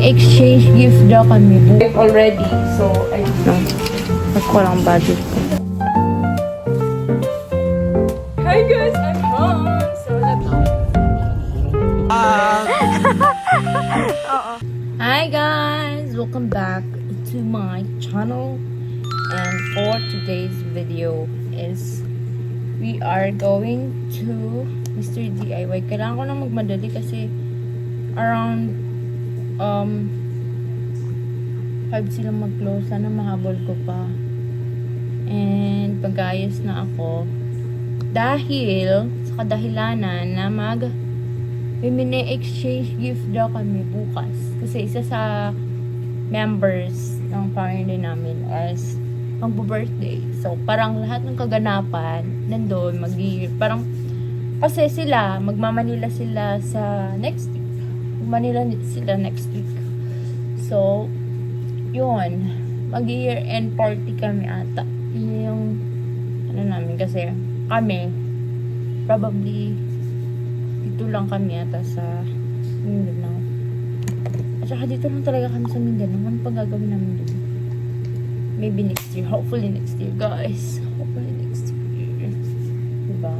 exchange gift daw kami. Already. So, ayun. Mas walang budget ko. Hi guys! I'm home! So, Hi guys! Welcome back to my channel. And for today's video is we are going to Mr. DIY. Kailangan ko na magmadali kasi around 5 sila mag-close. Sana mahabol ko pa. And pag-ayos na ako dahil sa kadahilanan na mini exchange gift daw kami bukas. Kasi isa sa members ng family namin as magbo-birthday. So, parang lahat ng kaganapan nandun, parang kasi sila, magmamanila sila sa next week. Manila sila next week. So, yun. Mag-year end party kami ata. Yun yung ano namin kasi kami probably dito lang kami ata sa Mindanao. At saka dito lang talaga kami sa Mindanao. Ano pa gagawin namin doon? Maybe next year. Hopefully next year, guys. Hopefully next year. Diba?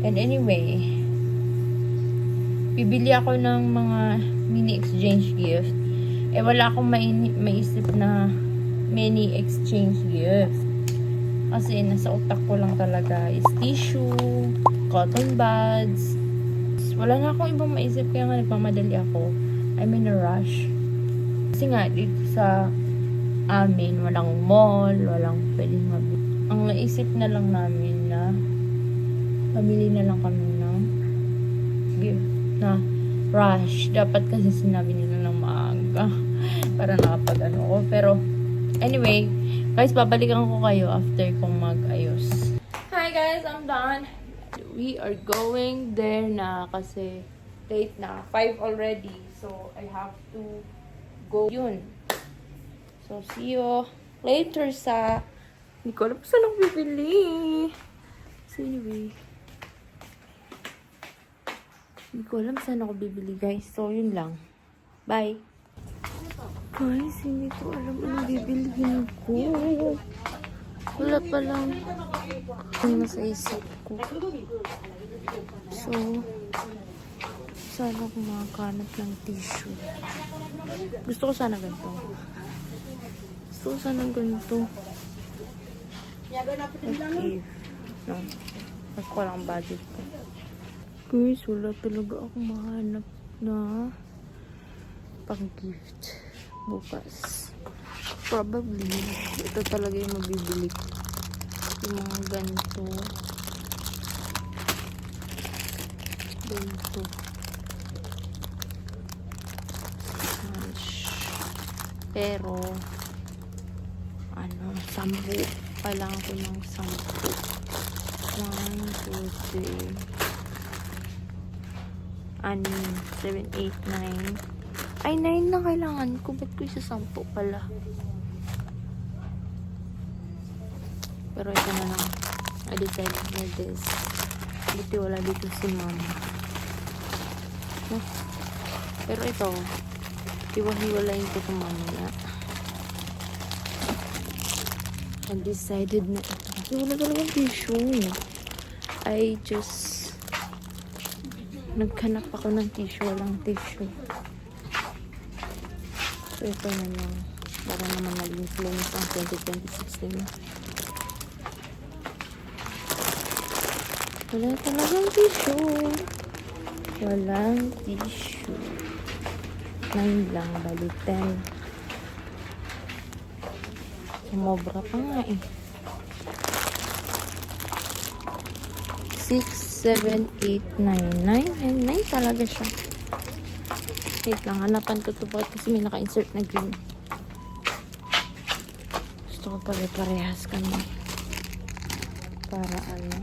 And anyway, bibili ako ng mga mini exchange gift. Eh, wala akong maisip na mini exchange gift. Kasi nasa utak ko lang talaga is tissue, cotton buds. Wala na akong ibang maisip kaya nga nagmamadali ako. I'm in a rush. Kasi nga, dito sa amin, walang mall, walang pwedeng mabili. Ang naisip na lang namin na pamili na lang kami ng gift na rush. Dapat kasi sinabi nila ng maaga para nakapag-ano ko. Pero, anyway, guys, babalikan ko kayo after kong mag-ayos. Hi guys, I'm done. We are going there na kasi late na. 5 already. So, I have to go. Yun. So, see you later sa... Hindi ko alam saan ako bibili. So, anyway. Hindi ko alam saan ako bibili, guys. So, yun lang. Bye. Guys, hindi ko alam ano bibilihin ko. Wala pa lang ang nasa isip ko. So, sana ko makakanap ng tissue. Gusto ko sana ganito. Gusto ko sana ganito. Okay. No. Mas ko lang budget ko. Guys, wala talaga ako mahanap na pang-gift bukas. Probably, ito talaga yung mabibili ko. Yung mga ganito. Ganito. Pero, 10. Kailangan ko ng 10. 1, 2, 3, 7, 8, 9. Ay, 9 na kailangan ko. Ba't ko isa 10 pala? Pero ito na lang. I decided na this. Buti wala dito si mama. No? Pero ito, hiwa-hiwalayin ko itong mamaya. I decided na ito. Kasi wala talagang tissue. I just naghanap ako ng tissue. Walang tissue. So, ito na lang. Para naman maging flames ang 2026 nila. Wala talagang tissue. Walang tissue. 9 lang. Bali 10. Sumobra pa nga eh. 6, 7, 8, 9. 9 talaga siya. Wait lang, hanapan ko ito bakit kasi may naka-insert na green. Gusto ko pare-parehas kami. Para ano.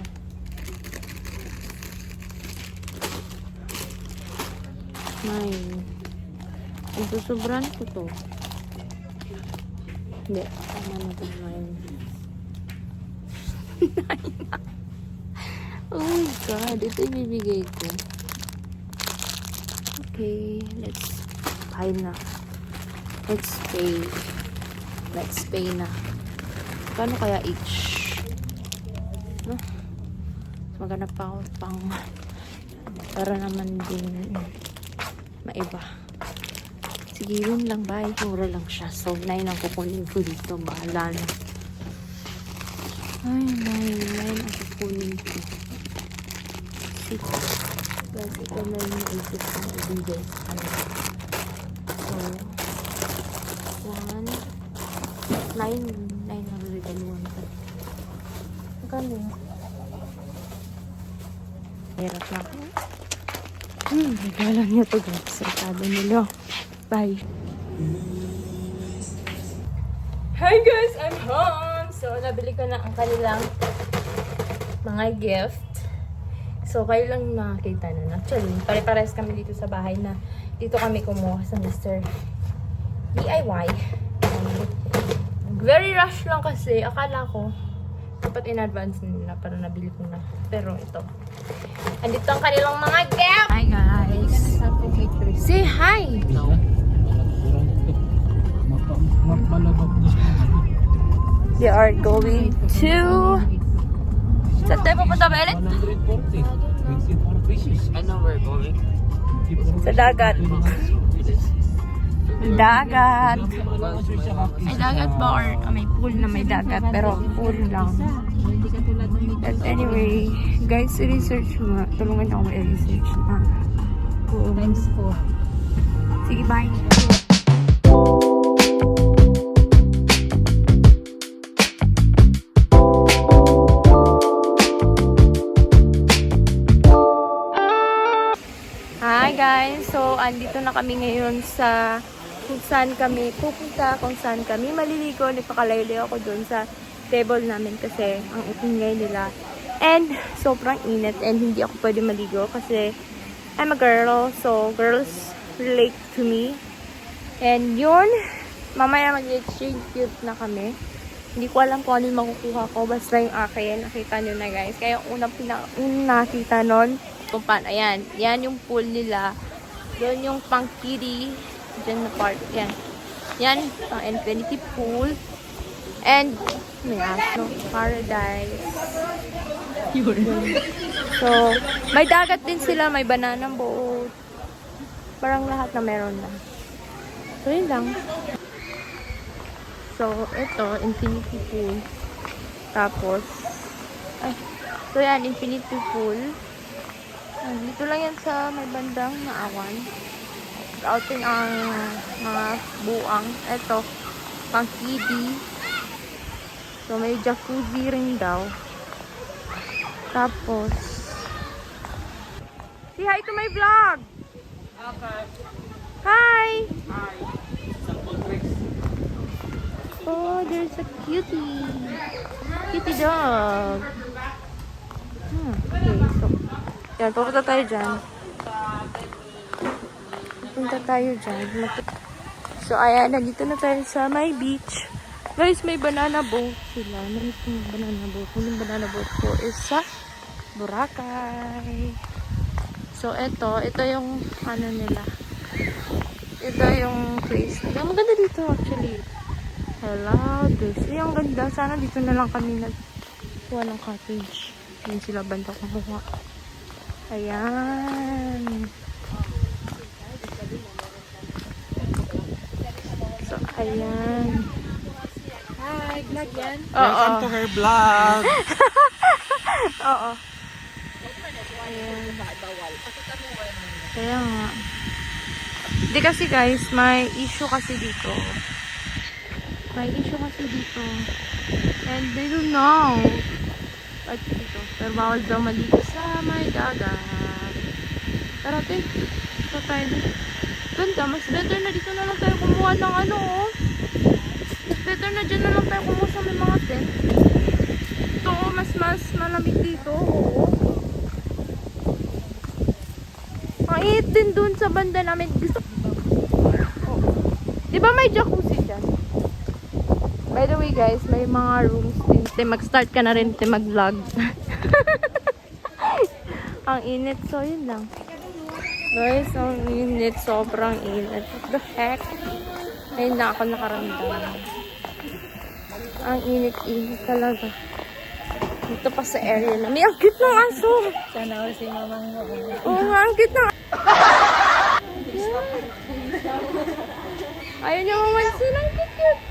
Nine. Ang susobran ko to. Hindi. Tama na ito. 9. Oh my God. Ito ibibigay ko. Okay. Let's bahay na. Let's pay. Let's pay na. Kano kaya each? No? Maghanap pa ako pang para naman din maiba. Sige, yun lang. Bye. Mura lang siya. So, 9 ang kukunin ko dito. Bahala na. Ay, 9 ang kukunin ko. 6. Plus, ito na yung isip ko na ibigay. So, 1, 901. Magkano yun? Hirap na ako. Regalan niya to guys. Sarkado nila. Bye. Hi guys! I'm home! So, nabili ko na ang kanilang mga gift. So, kayo lang nakakita na. Actually, pare-pares kami dito sa bahay na dito kami kumuha sa Mr. DIY. Very rush lang kasi. Akala ko dapat in advance nila para nabili ko na. Pero ito. Andito ang kanilang mga gift! Hi guys! Say hi! They are going to... Saan tayo pupunta ba ulit? 140. 24 pieces. I know we're going. Sa dagat. Dagat. May dagat ba or may pool na may dagat pero pool lang. But anyway, guys, research mo. Tulungan niyo ako i-research na. Times 4. Sige, bye. Hi guys! So, andito na kami ngayon sa kung saan kami pupunta, kung saan kami maliligo. Nagpakalayo ako dun sa table namin kasi ang ingay nila. And sobrang init and hindi ako pwede maligo kasi I'm a girl. So, girls relate to me. And yun, mamaya mag-exchange gift na kami. Hindi ko alam kung ano yung makukuha ko. Basta yung akin. Nakita nyo na guys. Kaya unang nakita nun kung paano. Ayan. Yan yung pool nila. Doon yung pang kiddie. Diyan na part. Yan. Yan. Pang infinity pool. And may no, paradise. So, may dagat din sila. May banana boat. Parang lahat na meron na. So, yun lang. So, ito, infinity pool. Tapos, ay, so yan, infinity pool. Dito lang yan sa may bandang naawan. Outing ang mga buang. Ito, pang kiddie. So, may jacuzzi rin daw. Tapos, say hi to my vlog! Okay. Hi! Hi. Oh, there's a cutie. Cutie dog. Okay, so, yan, pupunta tayo dyan. Pupunta tayo dyan. So, ayan, nandito na tayo sa my beach. Guys, may banana boat sila. Nandito yung banana boat. Yung banana boat ko is sa Boracay. So, ito yung ano nila. Ito yung place nila. Maganda dito actually. Hello, this. Ang ganda. Sana dito na lang kami nagkuha ng cottage. Yun sila banda kumuha. Ayan. So, ayan. Hi, vlog yan? Welcome to her vlog. Oo. Ayan. Kaya nga. Hindi kasi guys, may issue kasi dito. May issue kasi dito. And they don't know. At dito. Pero bawal daw maligo sa may dagat. Pero ate, ito tayo dito. Ganda, mas better na dito na lang tayo kumuha ng ano oh. Mas better na dyan na lang tayo kumuha sa may mga tent. Ito oh, mas malamig dito. Oo. Ang init din dun sa banda namin. Gusto. Oh. Diba may jacuzzi dyan? By the way guys, may mga rooms din. Mag-start ka na rin mag-vlog. Ang init. So, yun lang. Guys, ang init. Sobrang init. What the heck? Ngayon na ako nakaramdam. Ang init-init talaga. Dito pa sa area na. May ang cute ng aso. Sana all si mamang mo. Oo nga, ang cute ng Ayaw niya mamansin. Ang cute.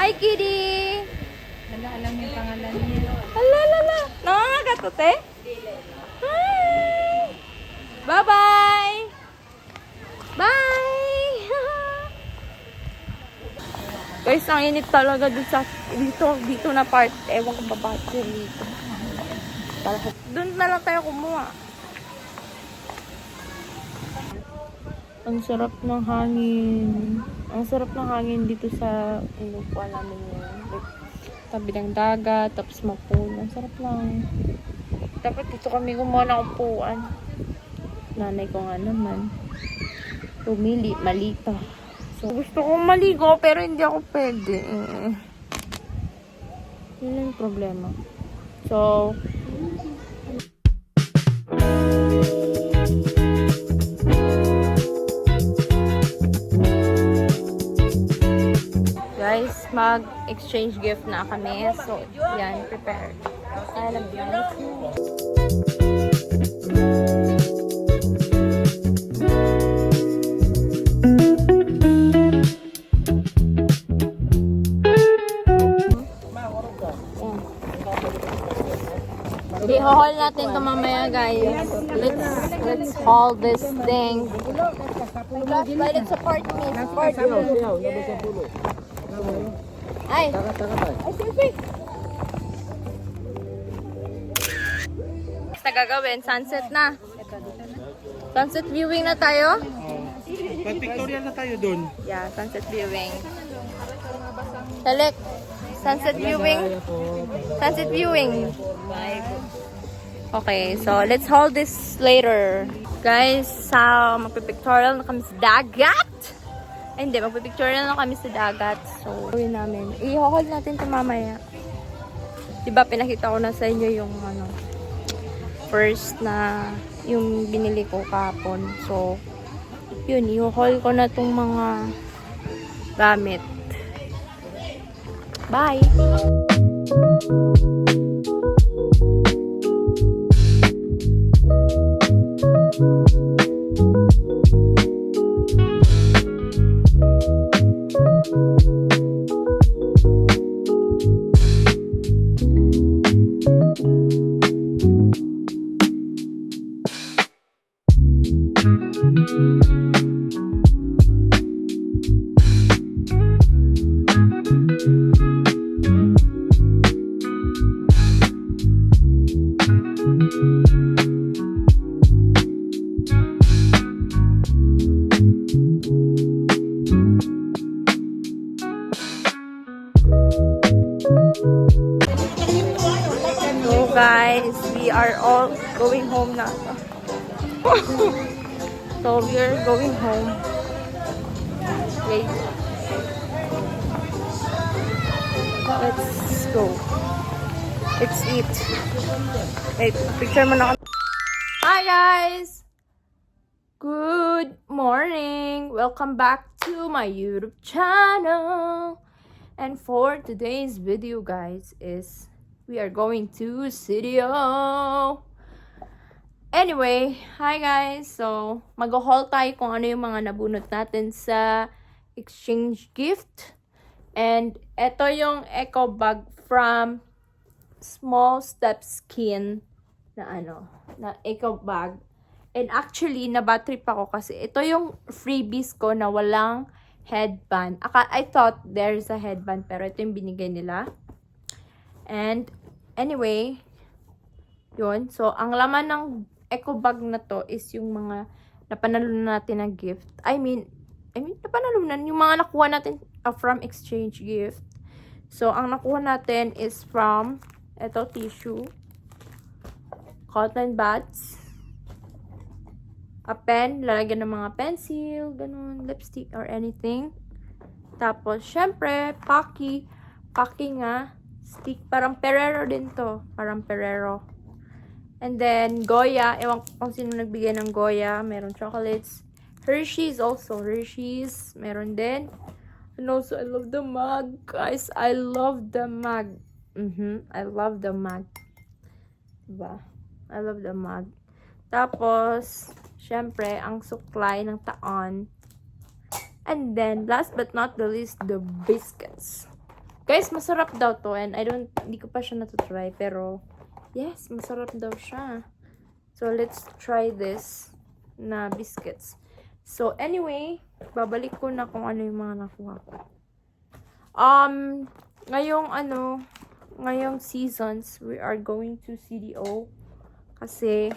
Hi, kitty! Wala alam yung pangalan niya. Alalala. Nakakagatot eh. Hi! Bye-bye! Bye! Guys, ang init talaga dito na part. Ewan ko ba bakit yun dito. Doon na lang tayo kumuha. Ang sarap ng hangin. Ang sarap ng hangin dito sa inupuan namin yun. Like, tabi ng dagat, tapos mapuno. Ang sarap lang. Dapat dito kami kumuha ng upuan. Nanay ko nga naman. Tumili, malita. So, gusto kong maligo, pero hindi ako pwede. Yun lang yung problema. So, guys, mag-exchange gift na kami. So, yan, prepared. Alam yan. I-haul natin ito mamaya, guys. Let's haul this thing. But it's support me. Support me. Ay! Ay, sige. Basta gagawin, sunset na. Sunset viewing na tayo? Pag-pictorial na tayo dun. Yeah, sunset viewing. Select. Sunset viewing. Sunset viewing. Okay, so let's hold this later. Guys, magpipictorial na kami sa dagat. Ay, hindi, magpipictorial na kami sa dagat. So, gawin namin. I-hold natin ito mamaya. Diba, pinakita ko na sa inyo yung first na yung binili ko kapon. So, yun, i-haul ko na itong mga gamit. Bye! So guys, we are all going home now. So we are going home. Wait. Let's go. Let's eat. Wait, picture mo na. Hi guys! Good morning! Welcome back to my YouTube channel. And for today's video guys is we are going to CDO. Anyway, hi guys. So, mag-haul tayo kung ano yung mga nabunot natin sa exchange gift. And ito yung eco bag from Small Step Skin na eco bag. And actually, na-bad-trip ako kasi ito yung freebies ko na walang headband. I thought there's a headband pero ito yung binigay nila. And anyway, yun. So, ang laman ng eco bag na to is yung mga napanalo natin na gift. I mean, napanalo na yung mga nakuha natin from exchange gift. So, ang nakuha natin is from ito, tissue, cotton buds, a pen, lalagyan ng mga pencil, ganun, lipstick, or anything. Tapos, syempre, Pocky nga, stick, parang Ferrero din to, parang Ferrero. And then, Goya. Ewan ko kung sino nagbigay ng Goya. Meron chocolates. Hershey's also. Hershey's. Meron din. And also, I love the mug. Guys, I love the mug. I love the mug. Diba? I love the mug. Tapos, syempre, ang suklay ng taon. And then, last but not the least, the biscuits. Guys, masarap daw to. And hindi ko pa siya natutry. Pero, yes, masarap daw siya. So, let's try this na biscuits. So, anyway, babalik ko na kung ano yung mga nakuha ko. Ngayong seasons, we are going to CDO. Kasi,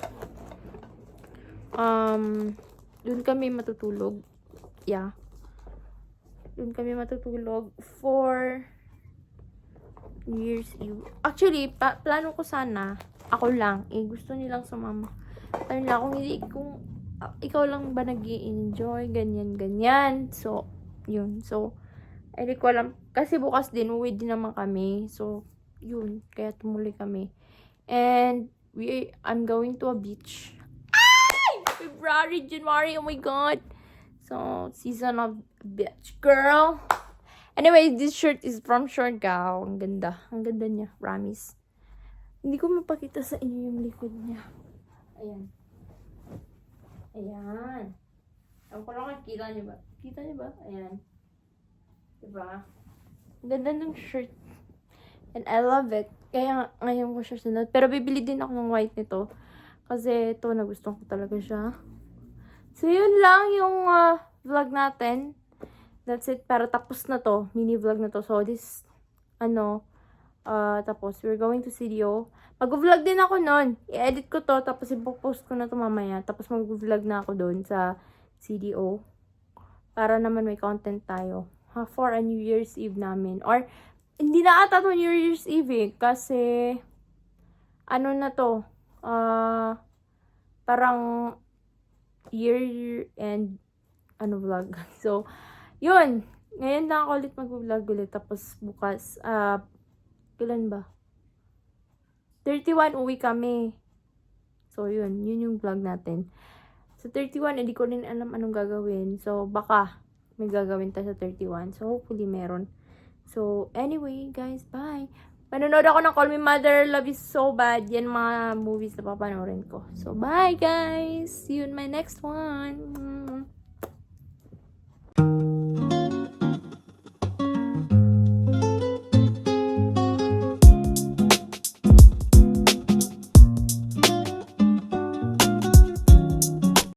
dun kami matutulog. Yeah. Dun kami matutulog for New Year's Eve. Actually, plano ko sana, ako lang, gusto nilang sumama. Ayun lang, kung ikaw lang ba nag-i-enjoy, ganyan. So, yun. So, hindi ko alam. Kasi bukas din, uwi din naman kami. So, yun. Kaya tumuloy kami. And, I'm going to a beach. Ay! February, January, oh my God. So, season of beach, girl. Anyway, this shirt is from Siargao. Ang ganda. Ang ganda niya. Promise. Hindi ko mapakita sa inyo yung likod niya. Ayan. Ayan. Ang ko lang kita niyo ba? Kita niyo ba? Ayan. Diba? Ang ganda ng shirt. And I love it. Kaya ngayon ko siya sunod. Pero bibili din ako ng white nito. Kasi ito, nagustuhan ko talaga siya. So, yun lang yung vlog natin. That's it. Pero tapos na to. Mini vlog na to. So, this, tapos, we're going to CDO. Mag-vlog din ako nun. I-edit ko to. Tapos, ipopost ko na to mamaya. Tapos, mag-vlog na ako doon sa CDO. Para naman may content tayo. For a New Year's Eve namin. Or, hindi na ata to New Year's Eve eh. Kasi, na to? Parang, year and vlog. So, yun. Ngayon lang ako ulit mag-vlog ulit. Tapos bukas, kailan ba? 31 uwi kami. So, yun. Yun yung vlog natin. Sa 31, hindi ko rin alam anong gagawin. So, baka may gagawin tayo sa 31. So, hopefully meron. So, anyway, guys, bye. Manonood ako ng Call Me Mother, Love You So Bad. Yan mga movies na papanoorin ko. So, bye guys! See you in my next one!